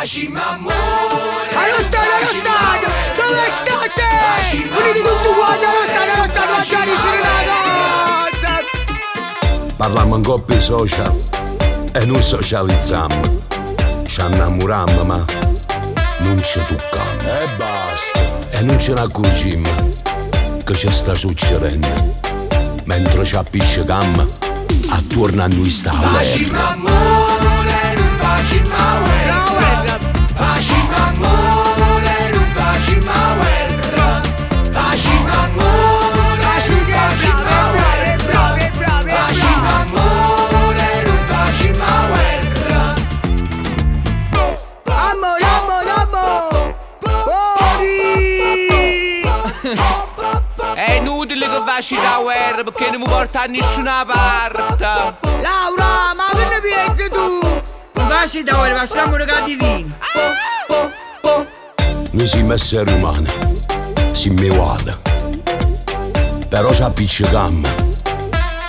Facciamo amore. Allo stadio, dove state? Venite tutti quanti allo stadio, a chiariscere la cosa. Parliamo in coppie social e non socializziamo. Ci innamorammo ma non ci toccammo. E basta. E non ce ne accorgiamo che ci sta succedendo. Mentre ci appiccicammo, attorno a noi sta la Facciamo guerra. amore, non facciamo guerra. Facciamo amore, non facciamo guerra. Facciamo amore, non facciamo guerra. Facciamo amore, non facciamo guerra. Amore, fuori. È inutile che facci la guerra perché non mi porta a nessuna parte. Laura, ma che ne pensi tu? Non facci da ora, facciamo un cattivino. Noi siamo esseri umani, siamo uguali. Però ci appiccicammo,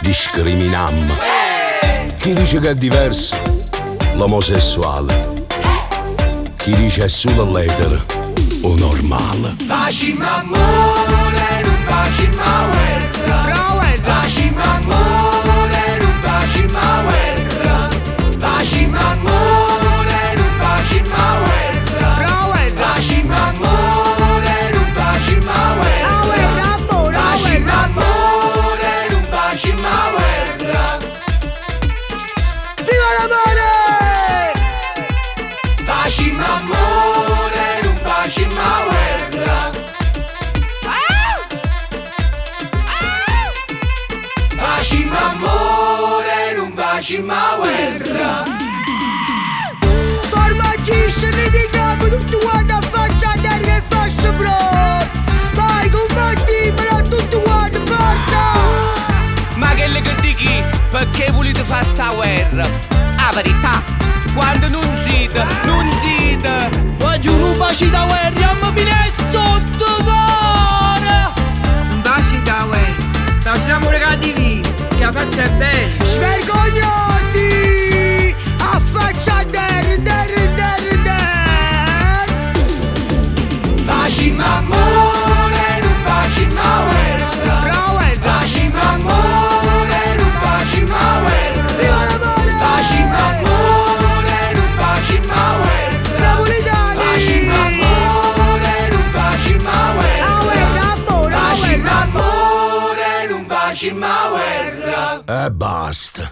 discriminiamo. Chi dice che è diverso? L'omosessuale. Chi dice è solo l'etero o normale. Facciamo amore, non facciamo guerra. Facciamo amore, non facciamo guerra. Facciamo amore, non facciamo guerra. Facciamo amore, non facciamo guerra. Facciamo amore, non facciamo guerra. Viva l'amore! Facciamo amore, non facciamo guerra. Facciamo amore, non facciamo guerra. Formaggi, scendiamo tutti quanti a faccia a terra e fascia pro. Vai, combattimela tutti quanti, forza! Ma che le che dici? Perché volete fare sta guerra? La verità, quando non zite, non zite. Oggi un baci da guerra, ma viene sotto cuore. Non baci da guerra, facciamo un cattivino, che la faccia è bella. Svergognati! A faccia a terra! Facciamo amore, non facciamo guerra. Facciamo amore, non facciamo guerra. Viva l'amore! Facciamo amore, non facciamo guerra. Napolitani! Facciamo amore, non facciamo guerra. Amore! Facciamo amore, non facciamo guerra. E basta.